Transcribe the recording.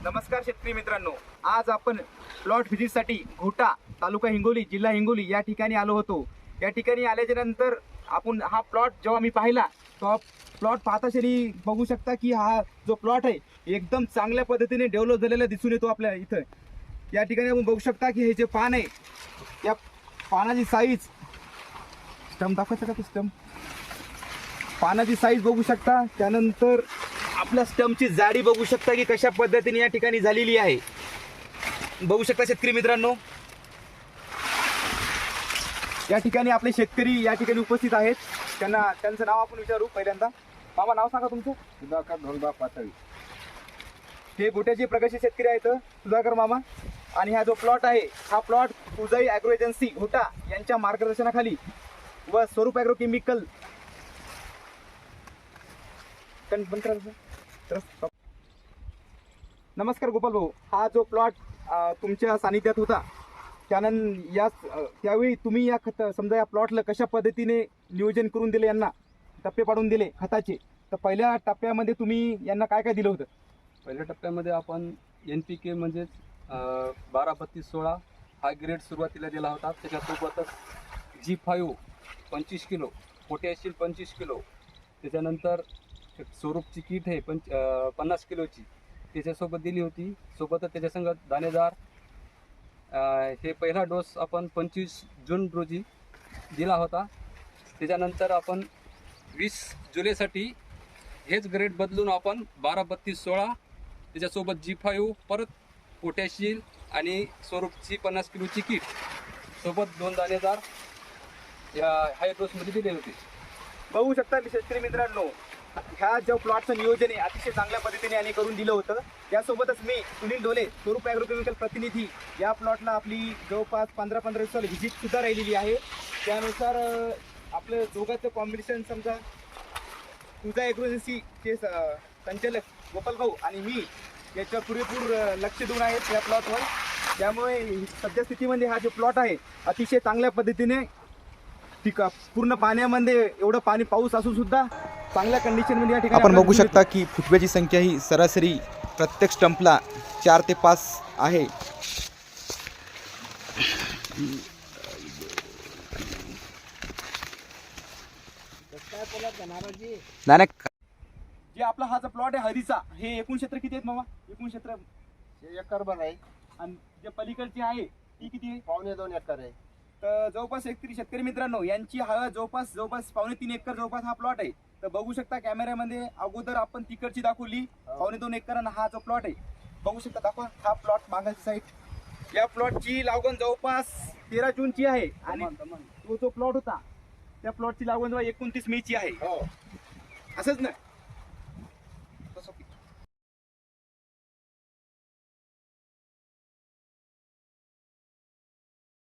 नमस्कार शेतकरी मित्रांनो, आज आपण प्लॉट व्हिजिटसाठी घोटा तालुका हिंगोली जिल्हा हिंगोली या ठिकाणी आलो होतो। या ठिकाणी आल्याच्या नंतर आपण हा प्लॉट जेव्हा मी पाहिला तो प्लॉट पाहता क्षणी बघू शकता की हा जो प्लॉट आहे एकदम चांगल्या पद्धतीने डेव्हलप झालेला दिसून येतो आपल्या इथं। या ठिकाणी आपण बघू शकता की हे जे पान आहे या पानाची साईज स्टंप दाखवायचं का? स्टंप पानाची साईज बघू शकता, त्यानंतर आपल्या स्टंपची जाडी बघू शकता की कशा पद्धतीने या ठिकाणी झालेली आहे। बघू शकता शेतकरी मित्रांनो, या ठिकाणी आपले शेतकरी या ठिकाणी उपस्थित आहेत। त्यांचं नाव आपण विचारू। पहिल्यांदा मामा नाव सांगा तुमचं? सुधाकर धोंडबा पातळी। हे गोट्याचे प्रगतशील शेतकरी आहेत सुधाकर मामा। आणि हा जो प्लॉट आहे हा प्लॉट उजाई ॲग्रो एजन्सी घोटा यांच्या मार्गदर्शनाखाली व स्वरूप ॲग्रो केमिकल नमस्कार गोपाल भाऊ, हा जो प्लॉट तुमच्या सानिध्यात होता त्यावेळी तुम्ही या समजा या प्लॉटला कशा पद्धतीने नियोजन करून दिले, यांना टप्पे पाडून दिले खताचे, तर पहिल्या टप्प्यामध्ये तुम्ही यांना काय काय दिलं होतं? पहिल्या टप्प्यामध्ये आपण NPK म्हणजेच 12-32-16 हा ग्रेड सुरुवातीला दिला होता। त्याच्यासोबतच G5 25 किलो, पोटॅशियम 25 किलो, त्याच्यानंतर स्वरूपची किट आहे 50 किलोची त्याच्यासोबत दिली होती। सोबतच त्याच्यासंग दाणेदार हे पहिला डोस आपण 25 जून रोजी दिला होता। त्याच्यानंतर आपण 20 जुलैसाठी हेच ग्रेड बदलून आपण 12-32-16 त्याच्यासोबत G5 परत पोटॅशियम आणि स्वरूपची 50 किलोची किट सोबत 2 दाणेदार या हाय डोसमध्ये दिले होते। बघू शकता शेतकरी मित्रांनो, ह्या जो प्लॉटचं नियोजन आहे अतिशय चांगल्या पद्धतीने यांनी करून दिलं होतं। त्यासोबतच मी सुनील डोले स्वरूप ॲग्रोकेमिकल प्रतिनिधी या प्लॉटला आपली जवळपास 15-15 दिवसाला व्हिजिट सुद्धा राहिलेली आहे। त्यानुसार आपलं दोघांचं कॉम्बिनेशन समजा उजाई ॲग्रो एजन्सीचे संचालक गोपाल भाऊ आणि मी याच्यावर पुरेपूर लक्ष देऊन आहेत या प्लॉटवर। त्यामुळे सध्या स्थितीमध्ये हा जो प्लॉट आहे अतिशय चांगल्या पद्धतीने पूर्ण पाण्यामध्ये एवढं पाऊस असून सुद्धा चांगल्या कंडिशनमध्ये या ठिकाणी आपण बघू शकता की फुटव्याची संख्या ही सरासरी प्रत्येक स्टंपला 4 ते 5 आहे। जे आपला हा जो प्लॉट आहे हळदीचा, हे एकूण क्षेत्र किती आहेत मामा? एकूण क्षेत्र 1 एकरभर आहे आणि जे पलीकडची आहे ती किती आहे? 2.25 एकर आहे। तर जवळपास शेतकरी मित्रांनो, यांची हळद जवळपास 3.5 एकर जवळपास हा प्लॉट आहे। तर बघू शकता कॅमेऱ्यामध्ये अगोदर आपण तिकडची दाखवली 2.25 एकर आणि हा जो प्लॉट आहे बघू शकता, दाखवा हा प्लॉट मागाची साईड। या प्लॉटची लागवड जवळपास 13 जूनची आहे आणि तो जो प्लॉट होता त्या प्लॉटची लागवड 29 मेची आहे, असंच ना?